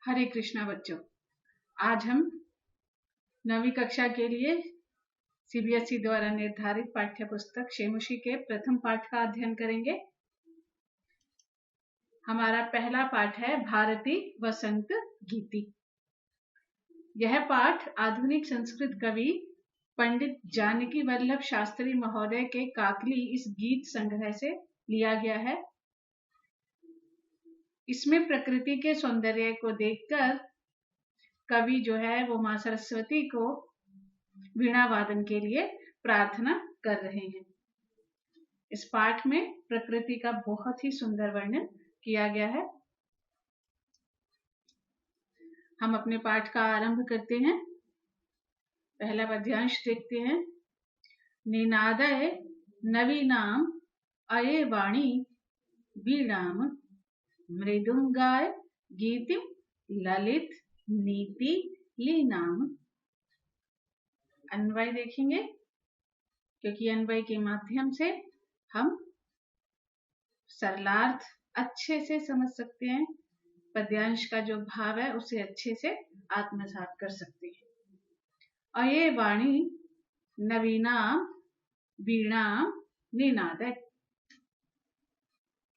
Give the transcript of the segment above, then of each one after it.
हरे कृष्णा बच्चों, आज हम 9वीं कक्षा के लिए सीबीएसई द्वारा निर्धारित पाठ्य पुस्तक शेमुशी के प्रथम पाठ का अध्ययन करेंगे। हमारा पहला पाठ है भारती वसंत गीति। यह पाठ आधुनिक संस्कृत कवि पंडित जानकी वल्लभ शास्त्री महोदय के काकली इस गीत संग्रह से लिया गया है। इसमें प्रकृति के सौंदर्य को देखकर कवि जो है वो मां सरस्वती को वीणा वादन के लिए प्रार्थना कर रहे हैं। इस पाठ में प्रकृति का बहुत ही सुंदर वर्णन किया गया है। हम अपने पाठ का आरंभ करते हैं। पहला पद्यांश देखते हैं। निनादय नवीनाम अये वाणी वीणाम मृदुंगाय गीतिम ललित नीति लीनाम। अन्वय देखेंगे, क्योंकि अन्वय के माध्यम से हम सरलार्थ अच्छे से समझ सकते हैं, पद्यांश का जो भाव है उसे अच्छे से आत्मसात कर सकते हैं। अये वाणी नवीनाम वीणाम निनादय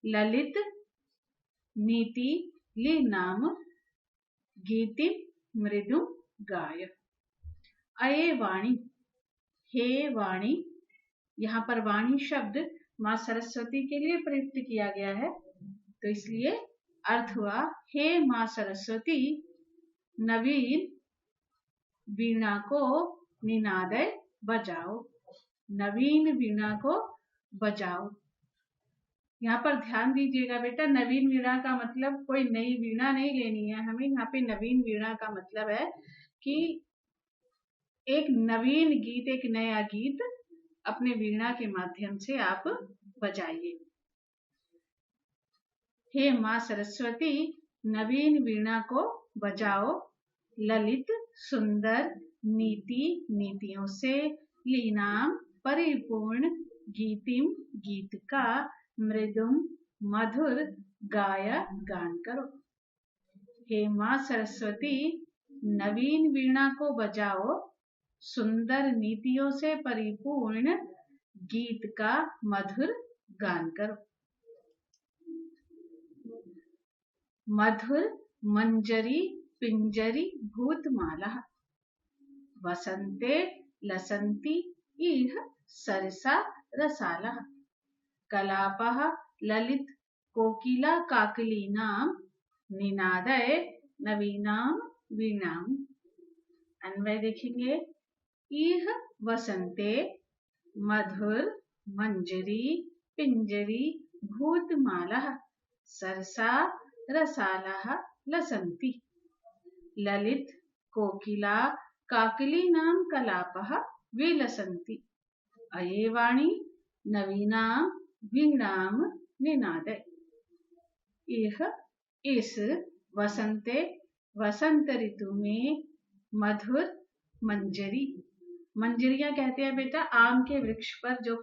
ललित नीति लीनाम गीति मृदु गाय। अये वाणी, हे वाणी। यहाँ पर वाणी शब्द मां सरस्वती के लिए प्रयुक्त किया गया है, तो इसलिए अर्थ हुआ हे मां सरस्वती, नवीन वीणा को निनादय बजाओ, नवीन वीणा को बजाओ। यहाँ पर ध्यान दीजिएगा बेटा, नवीन वीणा का मतलब कोई नई वीणा नहीं लेनी है हमें। यहाँ पे नवीन वीणा का मतलब है कि एक नवीन गीत, एक नया गीत अपने वीणा के माध्यम से आप बजाइए। हे मां सरस्वती, नवीन वीणा को बजाओ, ललित सुंदर नीति नीतियों से, लीनाम परिपूर्ण गीतिम गीत का, मृदुम मधुर गाया गान करो। हे मां सरस्वती, नवीन वीणा को बजाओ, सुंदर नीतियों से परिपूर्ण गीत का मधुर गान करो। मधुर मंजरी पिंजरी भूतमाला, वसंते लसंती इह सरसा रसाला, कलापः ललित कोकिला काकलीनाम निनादय नवीनाम वीणाम। अन्वय देखेंगे। इह वसंते मधुर मंजरी पिंजरी भूतमाला, सरसा रसाला लसंती, ललित कोकिला काकलीनाम कलापः विलसंती। अये वाणी नवीनाम वीणाम निनादय। यह इस वसंते, वसंत ऋतु में मधुर मंजरी, मंजरियां कहते हैं बेटा आम के वृक्ष पर जो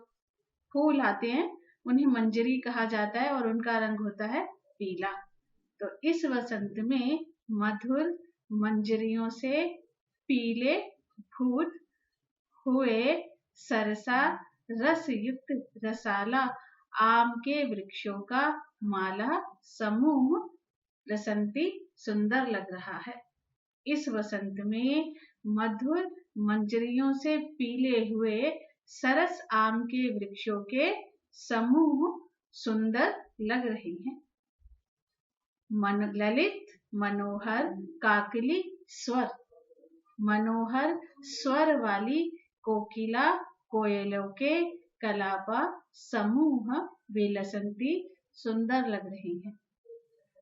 फूल आते हैं उन्हें मंजरी कहा जाता है और उनका रंग होता है पीला। तो इस वसंत में मधुर मंजरियों से पीले भूत हुए सरसा रस युक्त रसाला आम के वृक्षों का माला समूह लसंती सुंदर लग रहा है। इस वसंत में मधुर मंजरियों से पीले हुए सरस आम के वृक्षों के समूह सुंदर लग रहे हैं। मन ललित मनोहर काकली स्वर, मनोहर स्वर वाली कोकिला कोयलों के कलापा समूह विलसंती सुंदर लग रही है।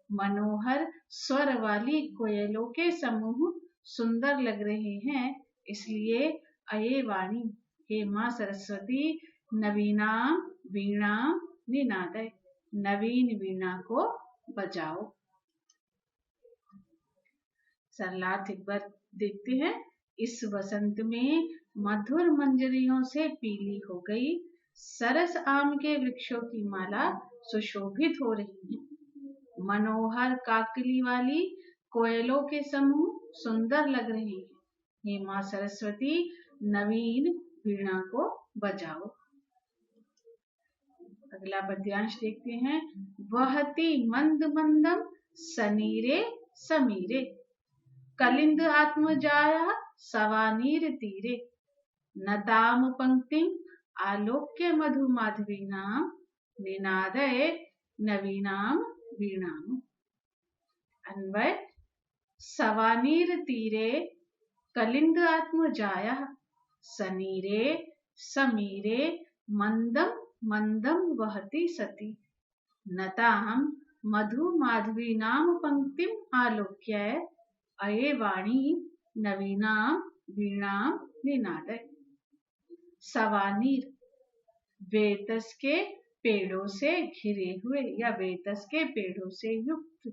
मनोहर स्वर वाली कोयलों के समूह सुंदर लग रहे हैं, इसलिए अये वाणी, हे मां सरस्वती, नवीनाम वीणाम निनादय, नवीन वीणा को बजाओ। सरलार्थ एक बार देखते हैं। इस वसंत में मधुर मंजरियों से पीली हो गई सरस आम के वृक्षों की माला सुशोभित हो रही है। मनोहर काकली वाली कोयलों के समूह सुंदर लग रहे हैं। हे माँ सरस्वती, नवीन वीणा को बजाओ। अगला पद्यांश देखते हैं। वहती मंद मंदम सनीरे समीरे, कलिंद आत्मजाया सवानीर तीरे, नताम पंक्तिम आलोक्य मधु माधवीनाम, निनादय नवीनाम वीणाम। अन्वय। सवानीर तीरे कलिंद आत्मजाया, सनीरे समीरे मंदम मंदम वहति सती, नताम मधु माधवीनाम पंक्तिम आलोक्य अये वाणी नवीनाम वीणाम निनादय। सवानीर, बेतस के पेड़ों से घिरे हुए या बेतस के पेड़ों से युक्त।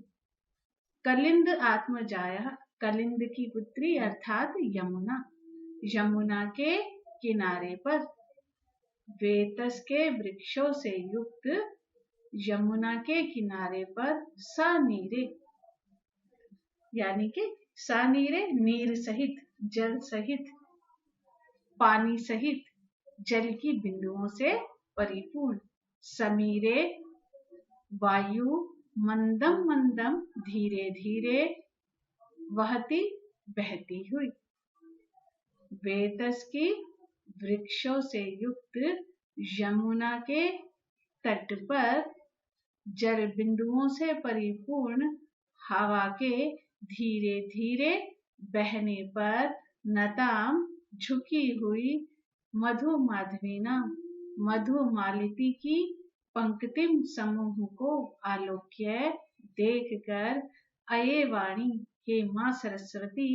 कलिंद आत्मजाया, कलिंद की पुत्री अर्थात यमुना, यमुना के किनारे पर। बेतस के वृक्षों से युक्त यमुना के किनारे पर सनीरे, यानी कि सनीरे नीर सहित, जल सहित, पानी सहित, जल की बिंदुओं से परिपूर्ण। समीरे वायु, मंदम मंदम धीरे धीरे, वहती बहती हुई। बेतस की वृक्षों से युक्त यमुना के तट पर जल बिंदुओं से परिपूर्ण हवा के धीरे धीरे बहने पर नताम झुकी हुई मधु माधवीना, मधु मालती की पंक्तिम समूह को आलोक्य देखकर अये वाणी, हे माँ सरस्वती,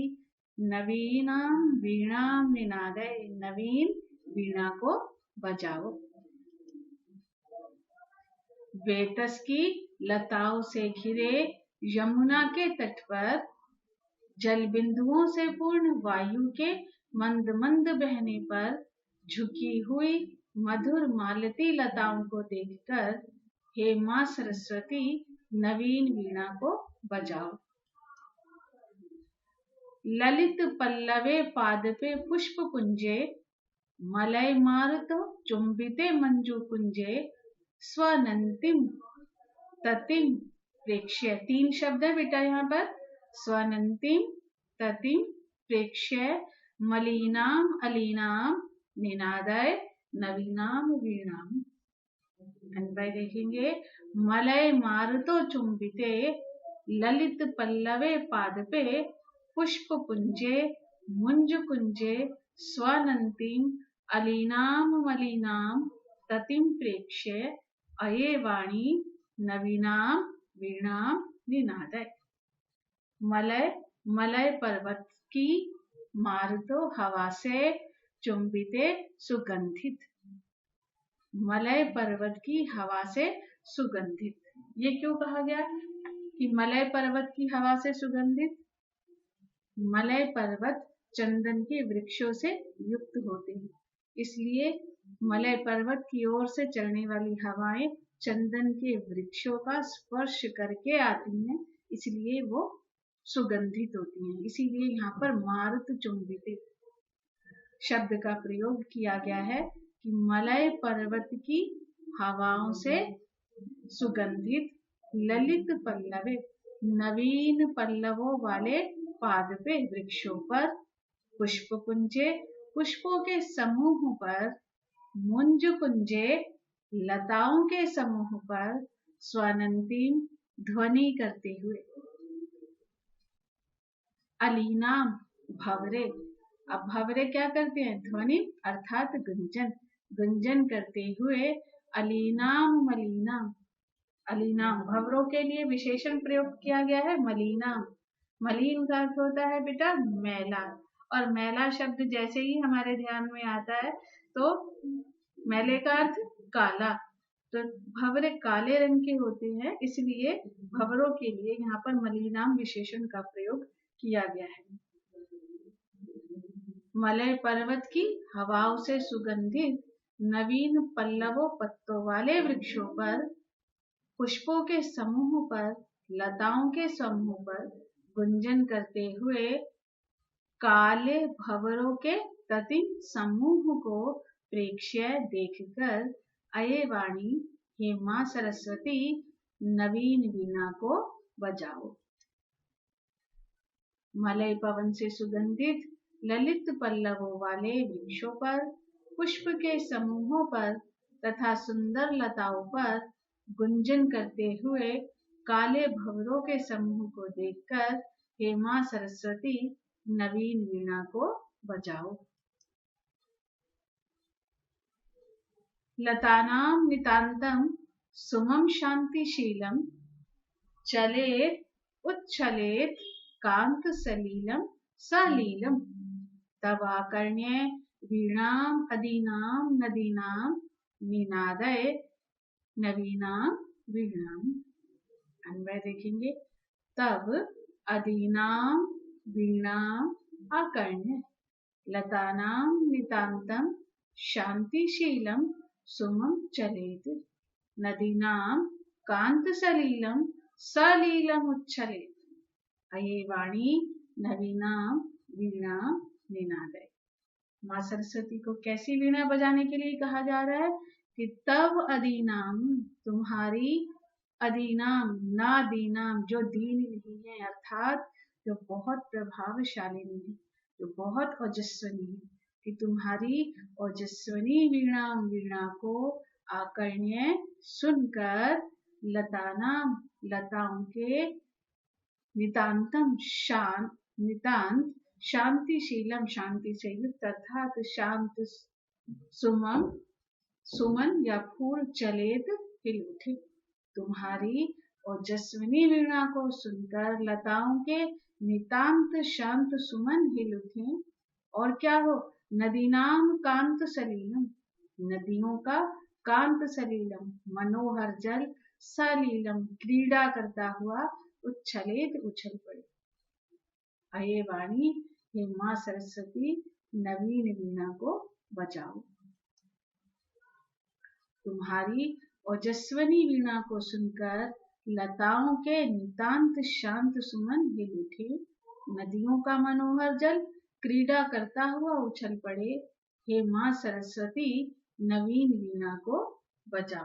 नवीनाम वीणाम निनादय, नवीन वीणा को बजाओ। बेतस की लताओं से घिरे यमुना के तट पर जल बिंदुओं से पूर्ण वायु के मंद मंद बहने पर झुकी हुई मधुर मालती लताओं को देखकर हे माँ सरस्वती, नवीन वीणा को बजाओ। ललित पल्लवे पादपे पुष्प कुंजे, मलय मारुतो चुंबिते मंजू कुंजे, स्वनंतिम ततिम प्रेक्ष्य। 3 शब्द है बेटा यहाँ पर। स्वनंतिम ततिम प्रेक्ष्य, मलिनाम अलीनाम निनादय नवीनाम वीणाम। अन्वय देखेंगे। मलय मारुतो चुंबिते ललित पल्लवे पादपे, पुष्प कुंजे मुंज कुंजे, स्वनंतिम अलीनाम मलिनाम ततिम प्रेक्ष्य अये वाणी नवीनाम वीणाम निनादय। मलय, मलय पर्वत की, मारुतो हवा से, चुंबिते सुगंधित, मलय पर्वत की हवा से सुगंधित। ये क्यों कहा गया कि मलय पर्वत की हवा से सुगंधित? मलय पर्वत चंदन के वृक्षों से युक्त होते हैं, इसलिए मलय पर्वत की ओर से चलने वाली हवाएं चंदन के वृक्षों का स्पर्श करके आती हैं, इसलिए वो सुगंधित होती हैं। इसीलिए यहाँ पर मारुत चुंबित शब्द का प्रयोग किया गया है कि मलय पर्वत की हवाओं से सुगंधित ललित पल्लवे, नवीन पल्लवों वाले पादपे वृक्षों पर, पुष्प कुंजे पुष्पों के समूह पर, मुंज कुंजे लताओं के समूह पर, स्वनंतीम ध्वनि करते हुए, अलीनाम भवरे। अब भवरे क्या करते हैं? ध्वनि अर्थात गुंजन, गुंजन करते हुए अलीनाम मलीनाम, अलीनाम भवरों के लिए विशेषण प्रयोग किया गया है मलीनाम। मलिन का अर्थ होता है बेटा मैला, और मैला शब्द जैसे ही हमारे ध्यान में आता है तो मैले का अर्थ काला, तो भवरे काले रंग के होते हैं, इसलिए भवरों के लिए यहाँ पर मलिनाम विशेषण का प्रयोग किया गया है। मलय पर्वत की हवाओं से सुगंधित नवीन पल्लवों पत्तों वाले वृक्षों पर, पुष्पों के समूह पर, लताओं के समूह पर, गुंजन करते हुए काले भंवरों के ततिम समूह को प्रेक्ष्य देखकर अये वाणी हे मां सरस्वती नवीन वीणा को बजाओ। मलय पवन से सुगंधित ललित पल्लवों वाले वृक्षों पर, पुष्प के समूहों पर तथा सुंदर लताओं पर गुंजन करते हुए काले भंवरों के समूह को देखकर हे मां सरस्वती नवीन वीणा को बजाओ। लतानां नितान्तं सुमं शान्तिशीलं चलेत् उच्छलेत् कांत सलीलं सलीलं तवाकर्ण्य वीणाम् अदीनां नदीनां निनादय नवीनां वीणाम्। अन्वय देखेंगे। तब अदीनां वीणाम् आकर्ण्य लतानां नितान्तं शान्तिशीलं सुमं चलेत् नदीनां कान्तसलीलं सलीलमुच्छलेत् अये वाणी नवीनां वीणा निनादय। माँ सरस्वती को कैसी वीणा बजाने के लिए कहा जा रहा है कि तब अदीनाम तुम्हारी, अदीनाम नादीनाम जो दीन नहीं है अर्थात जो बहुत प्रभावशालिनी है, जो बहुत ओजस्वनी है, कि तुम्हारी ओजस्वनी वीणा को आकर्ण्य सुनकर लतानाम लताओं के नितांतम नितांत शांतिशीलम शांति से युक्त अर्थात शांत सुमन या फूल चलेत हिल उठे। तुम्हारी ओजस्विनी वीणा को सुनकर लताओं के नितांत शांत सुमन हिल उठे और क्या हो, नदीनाम कांत सलीलम नदियों का कांत सलीलम मनोहर जल सलीलम क्रीड़ा करता हुआ उच्छलेत उछल पड़े। अये वाणी हे मां सरस्वती नवीन वीणा को बजाओ। तुम्हारी ओजस्वनी वीणा को सुनकर लताओं के नितांत शांत सुमन हिल उठे, नदियों का मनोहर जल क्रीड़ा करता हुआ उछल पड़े। हे मां सरस्वती नवीन वीणा को बजाओ।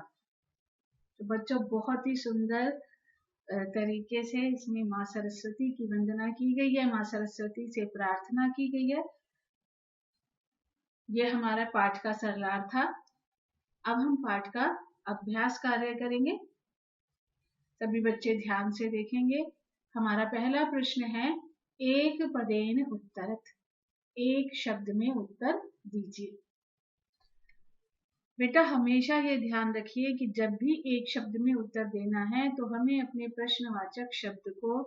तो बच्चों बहुत ही सुंदर तरीके से इसमें माँ सरस्वती की वंदना की गई है, माँ सरस्वती से प्रार्थना की गई है। यह हमारा पाठ का सरलार था। अब हम पाठ का अभ्यास कार्य करेंगे। सभी बच्चे ध्यान से देखेंगे। हमारा पहला प्रश्न है, एक पदेन उत्तरत, एक शब्द में उत्तर दीजिए। बेटा हमेशा ये ध्यान रखिए कि जब भी एक शब्द में उत्तर देना है तो हमें अपने प्रश्नवाचक शब्द को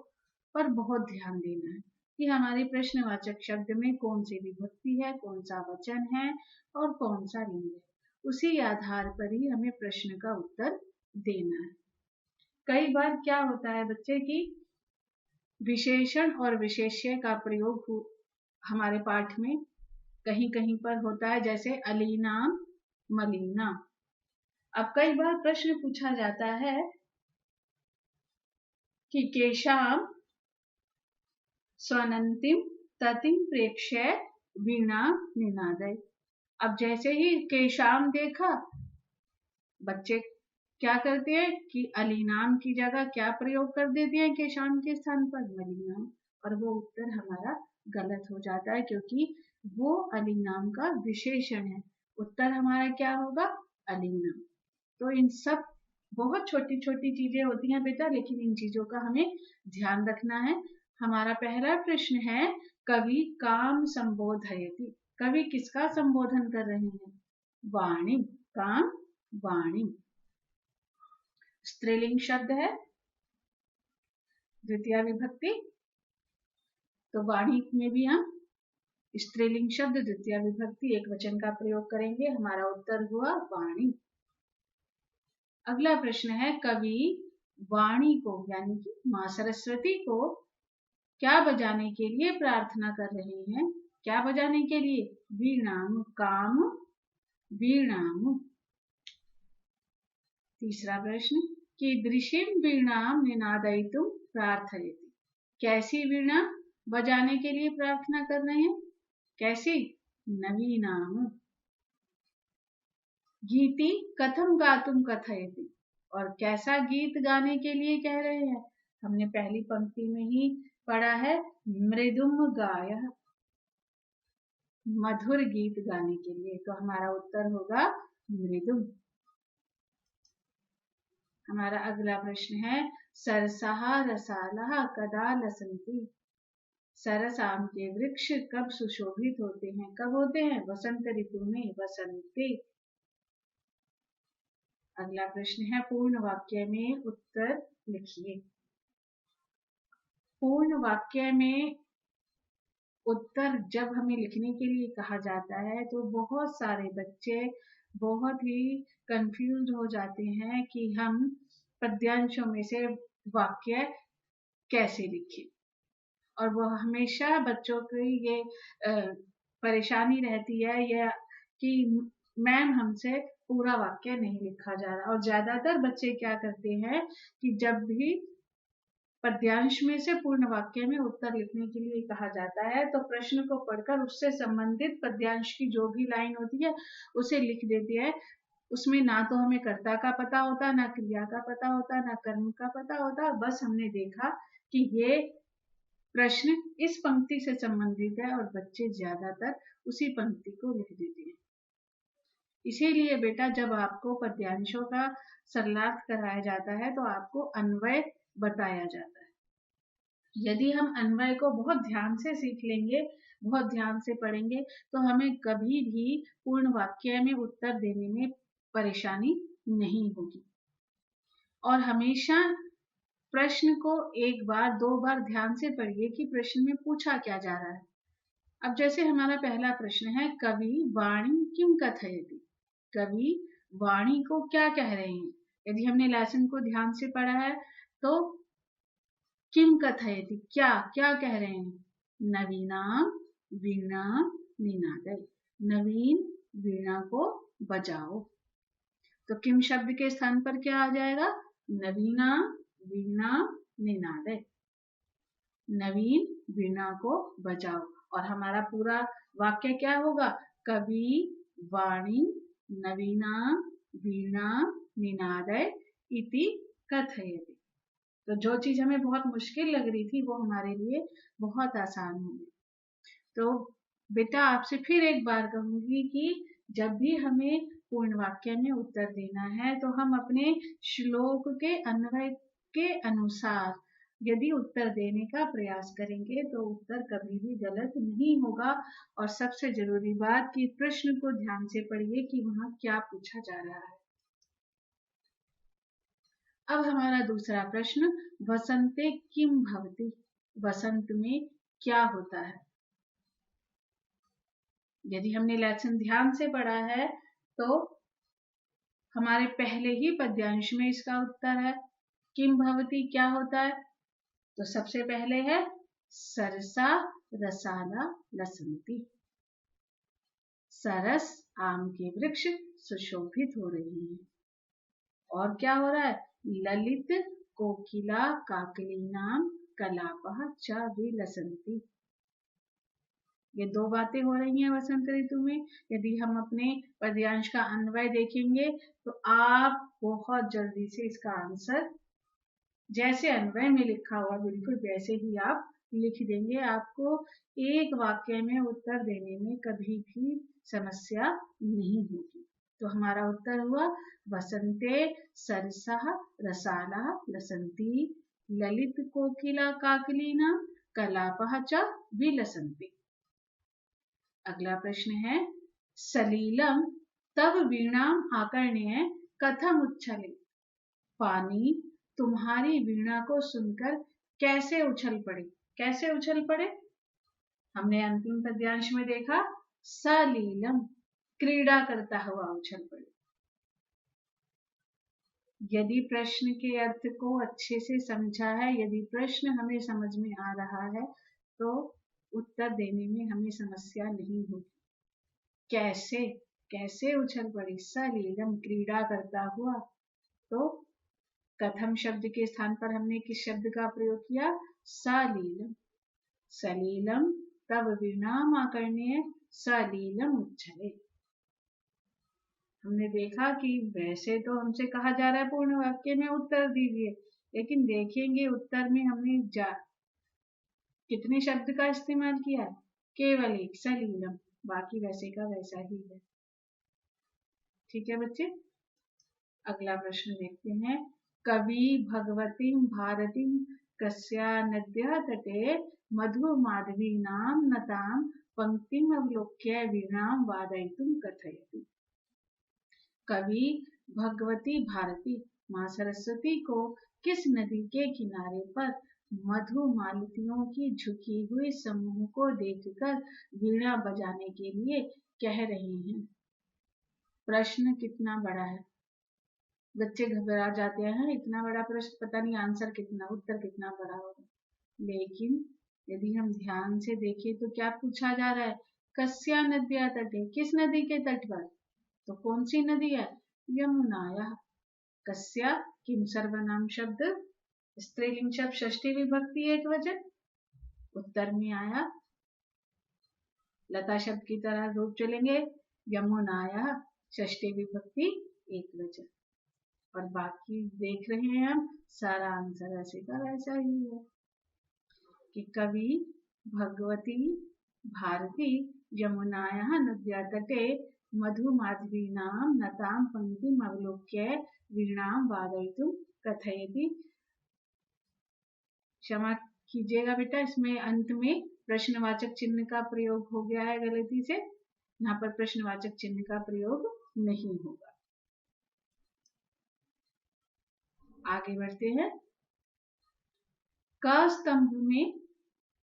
पर बहुत ध्यान देना है कि हमारे प्रश्नवाचक शब्द में कौन सी विभक्ति है, कौन सा वचन है और कौन सा लिंग है। उसी आधार पर ही हमें प्रश्न का उत्तर देना है। कई बार क्या होता है बच्चे की विशेषण और विशेष्य का प्रयोग हमारे पाठ में कहीं कहीं पर होता है, जैसे अलीनाम मलीना। अब कई बार प्रश्न पूछा जाता है कि केशाम स्वनंतिम ततिम प्रेक्ष्य वीणा निनादय। अब जैसे ही केशाम देखा, बच्चे क्या करते हैं कि अलीनाम की जगह क्या प्रयोग कर देते हैं केशाम के स्थान पर मलीनाम, और वो उत्तर हमारा गलत हो जाता है क्योंकि वो अलीनाम का विशेषण है। उत्तर हमारा क्या होगा, अलीनाम। तो इन सब बहुत छोटी छोटी चीजें होती हैं बेटा, लेकिन इन चीजों का हमें ध्यान रखना है। हमारा पहला प्रश्न है, कवि काम संबोधयति। कवि किसका संबोधन कर रहे हैं, वाणी, काम वाणी। स्त्रीलिंग शब्द है, द्वितीय विभक्ति, तो वाणी में भी हम स्त्रीलिंग शब्द द्वितीय विभक्ति एक वचन का प्रयोग करेंगे। हमारा उत्तर हुआ वाणी। अगला प्रश्न है, कवि वाणी को यानी कि मां सरस्वती को क्या बजाने के लिए प्रार्थना कर रहे हैं। क्या बजाने के लिए, वीणाम, काम वीणाम। तीसरा प्रश्न, कीदृशीं वीणां निनादयितुं प्रार्थयति। कैसी वीणा बजाने के लिए प्रार्थना कर रहे हैं? कैसी? नवीनाम। गीति कथम गातुम कथयति, और कैसा गीत गाने के लिए कह रहे हैं? हमने पहली पंक्ति में ही पढ़ा है, मृदुम गायः, मधुर गीत गाने के लिए। तो हमारा उत्तर होगा मृदुम। हमारा अगला प्रश्न है, सरसः रसालः कदा लसन्ति। सरस आम के वृक्ष कब सुशोभित होते हैं? कब होते हैं? वसंत ऋतु में, वसंते। अगला प्रश्न है, पूर्ण वाक्य में उत्तर लिखिए। पूर्ण वाक्य में उत्तर जब हमें लिखने के लिए कहा जाता है तो बहुत सारे बच्चे बहुत ही कंफ्यूज हो जाते हैं कि हम पद्यांशों में से वाक्य कैसे लिखें, और वो हमेशा बच्चों की ये परेशानी रहती है या कि मैम हमसे पूरा वाक्य नहीं लिखा जा रहा। और ज्यादातर बच्चे क्या करते हैं कि जब भी पद्यांश में से पूर्ण वाक्य में उत्तर लिखने के लिए कहा जाता है तो प्रश्न को पढ़कर उससे संबंधित पद्यांश की जो भी लाइन होती है उसे लिख देते हैं। उसमें ना तो हमें कर्ता का पता होता, ना क्रिया का पता होता, ना कर्म का पता होता। बस हमने देखा कि ये प्रश्न इस पंक्ति से संबंधित है और बच्चे ज्यादातर उसी पंक्ति को लिख देते हैं। इसीलिए बेटा जब आपको पद्यांशों का सरलार्थ कराया जाता है तो आपको अन्वय बताया जाता है। यदि हम अन्वय को बहुत ध्यान से सीख लेंगे, बहुत ध्यान से पढ़ेंगे, तो हमें कभी भी पूर्ण वाक्य में उत्तर देने में परेशानी नहीं होगी। और हमेशा प्रश्न को एक बार दो बार ध्यान से पढ़िए कि प्रश्न में पूछा क्या जा रहा है। अब जैसे हमारा पहला प्रश्न है, कवि वाणी किम कथयति। कवि वाणी को क्या कह रहे हैं? यदि हमने लेसन को ध्यान से पढ़ा है तो किम कथयति, क्या क्या कह रहे हैं? नवीनाम वीणा निनादय, नवीन वीणा को बजाओ। तो किम शब्द के स्थान पर क्या आ जाएगा? नवीना वीणा निनादय, नवीन वीणा को बजाओ। और हमारा पूरा वाक्य क्या होगा? कवि वाणी नवीना वीणा निनादय इति कथयति। तो जो चीज हमें बहुत मुश्किल लग रही थी वो हमारे लिए बहुत आसान हो गई। तो बेटा आपसे फिर एक बार कहूंगी कि जब भी हमें पूर्ण वाक्य में उत्तर देना है तो हम अपने श्लोक के अन्वय के अनुसार यदि उत्तर देने का प्रयास करेंगे तो उत्तर कभी भी गलत नहीं होगा। और सबसे जरूरी बात कि प्रश्न को ध्यान से पढ़िए कि वहां क्या पूछा जा रहा है। अब हमारा दूसरा प्रश्न, वसंते किम भवति। वसंत में क्या होता है? यदि हमने लेसन ध्यान से पढ़ा है तो हमारे पहले ही पद्यांश में इसका उत्तर है। किम भवति क्या होता है? तो सबसे पहले है सरसा रसाला लसंती। सरस आम के वृक्ष सुशोभित हो रही हैं। और क्या हो रहा है? ललित कोकिला काकलीनाम कलापः च विलसन्ति। ये दो बातें हो रही हैं वसंत ऋतु में। यदि हम अपने पद्यांश का अन्वय देखेंगे तो आप बहुत जल्दी से इसका आंसर जैसे अन्वय में लिखा हुआ बिल्कुल वैसे ही आप लिख देंगे। आपको एक वाक्य में उत्तर देने में कभी भी समस्या नहीं होगी। तो हमारा उत्तर हुआ वसंते सरसः रसाला लसन्ति ललित कोकिला काकलीना कलापः च विलसन्ति। अगला प्रश्न है, सलीलम तव वीणाम आकर्ण्य कथम उच्छले। पानी तुम्हारी वीणा को सुनकर कैसे उछल पड़े। कैसे उछल पड़े? हमने अंतिम पद्यांश में देखा, सलीलम क्रीड़ा करता हुआ उछल पड़े। यदि प्रश्न के अर्थ को अच्छे से समझा है, यदि प्रश्न हमें समझ में आ रहा है तो उत्तर देने में हमें समस्या नहीं होगी। कैसे कैसे उछल पड़ी? सलीलम क्रीड़ा करता हुआ। तो कथम शब्द के स्थान पर हमने किस शब्द का प्रयोग किया? सलीलम। सलीलम तब विराम आकर्ण्य सलीलम उच्चरे। हमने देखा कि वैसे तो हमसे कहा जा रहा है पूर्ण वाक्य में उत्तर दीजिए, लेकिन देखेंगे उत्तर में हमने कितने शब्द का इस्तेमाल किया? केवल एक, सलीलम। बाकी वैसे का वैसा ही है। ठीक है बच्चे, अगला प्रश्न देखते हैं। कवि भगवती भारती कस्या नद्या तटे मधु माधवी नाम नताम पंक्तिम अवलोक्य वीणाम वादयितुम कथयति। कवि भगवती भारती माँ सरस्वती को किस नदी के किनारे पर मधु मालतियों की झुकी हुई समूह को देखकर वीणा बजाने के लिए कह रही हैं? प्रश्न कितना बड़ा है, बच्चे घबरा जाते हैं, इतना बड़ा प्रश्न, पता नहीं आंसर कितना, उत्तर कितना बड़ा होगा। लेकिन यदि हम ध्यान से देखें तो क्या पूछा जा रहा है? कस्या नद्या तटे, किस नदी के तट पर? तो कौन सी नदी है? यमुनाया। कस्या किम सर्वनाम शब्द, स्त्रीलिंग शब्द, षष्ठी विभक्ति एक वचन। उत्तर में आया लता शब्द की तरह रूप चलेंगे, यमुनाया षष्ठी विभक्ति एक वचन। और बाकी देख रहे हैं हम, सारा आंसर ऐसे का वैसा ही है कि कवि भगवती भारती यमुनाया नद्या तटे मधु माधवी नाम नताम पंक्तिम अवलोक्य वीणाम वादयितुम कथयति। क्षमा कीजिएगा बेटा, इसमें अंत में प्रश्नवाचक चिन्ह का प्रयोग हो गया है गलती से, यहाँ पर प्रश्नवाचक चिन्ह का प्रयोग नहीं होगा। आगे बढ़ते हैं। क स्तंभ में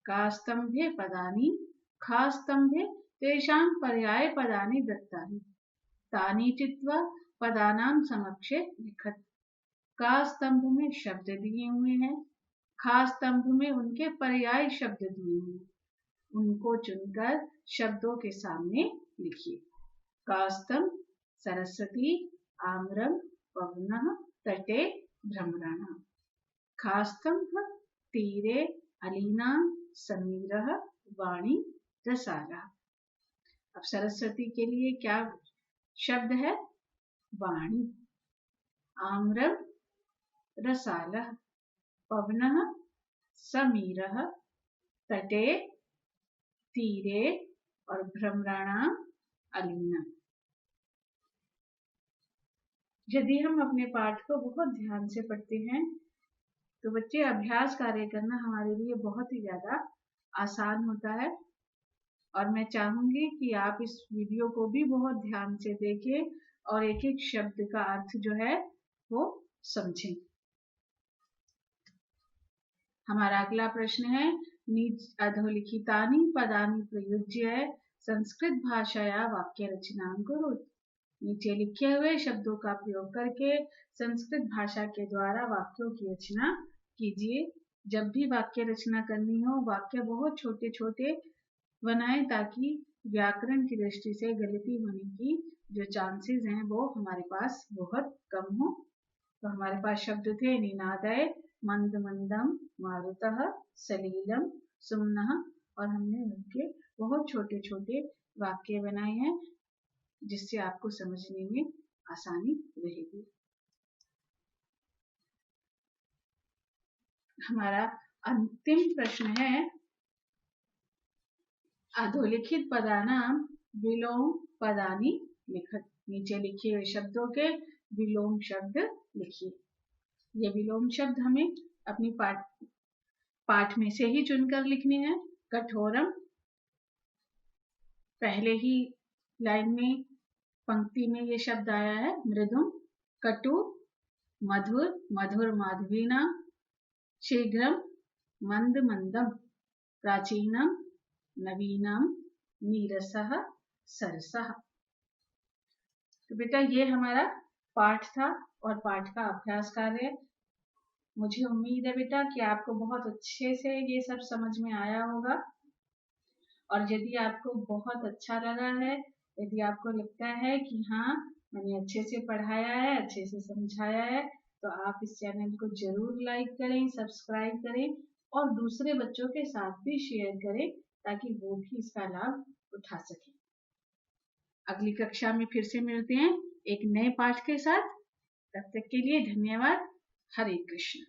का स्तंभे पदानि खा स्तंभे तेषां पर्याय पदानि दत्तानि तानि चित्वा पदानां समक्षे लिखत। का स्तंभ में शब्द दिए हुए हैं, खा स्तंभ में उनके पर्याय शब्द दिए हुए हैं, उनको चुनकर शब्दों के सामने लिखिए। का स्तंभ सरस्वती आम्रम पवनः तटे भ्रमराणाम्। खा स्तंभ तीरे अलीना समीरः वाणी रसाला। अब सरस्वती के लिए क्या शब्द है? वाणी। आम्रम रसालः, पवनः समीरः, तटे तीरे और भ्रमराणाम अलीना। यदि हम अपने पाठ को बहुत ध्यान से पढ़ते हैं तो बच्चे अभ्यास कार्य करना हमारे लिए बहुत ही ज्यादा आसान होता है। और मैं चाहूंगी कि आप इस वीडियो को भी बहुत ध्यान से देखें और एक एक शब्द का अर्थ जो है वो समझें। हमारा अगला प्रश्न है, नीच अधोलिखितानि पदानि प्रयुज्य संस्कृत भाषाया वाक्य रचना करो। नीचे लिखे हुए शब्दों का प्रयोग करके संस्कृत भाषा के द्वारा वाक्यों की रचना कीजिए। जब भी वाक्य रचना करनी हो, वाक्य बहुत छोटे छोटे बनाएं ताकि व्याकरण की दृष्टि से गलती होने की जो चांसेस हैं वो हमारे पास बहुत कम हो। तो हमारे पास शब्द थे निनादय, मंद मंदम, मारुतः, सलीलम, सुमनः, और हमने उनके बहुत छोटे छोटे वाक्य बनाए हैं जिससे आपको समझने में आसानी रहेगी। हमारा अंतिम प्रश्न है, अधोलिखित पदानां विलोम पदानि लिखत। नीचे लिखे हुए शब्दों के विलोम शब्द लिखिए। ये विलोम शब्द हमें अपनी पाठ में से ही चुनकर लिखने हैं। कठोरम, पहले ही लाइन में पंक्ति में ये शब्द आया है। मृदुम, कटु, मधुर, मधुर माधवीना, शीघ्रम, मंद मंदम, प्राचीनम, नवीनम, नीरसः, सरसः। तो बेटा ये हमारा पाठ था और पाठ का अभ्यास कार्य। मुझे उम्मीद है बेटा कि आपको बहुत अच्छे से ये सब समझ में आया होगा। और यदि आपको बहुत अच्छा लगा है, यदि आपको लगता है कि हाँ मैंने अच्छे से पढ़ाया है, अच्छे से समझाया है, तो आप इस चैनल को जरूर लाइक करें, सब्सक्राइब करें और दूसरे बच्चों के साथ भी शेयर करें ताकि वो भी इसका लाभ उठा सकें। अगली कक्षा में फिर से मिलते हैं एक नए पाठ के साथ। तब तक के लिए धन्यवाद। हरे कृष्ण।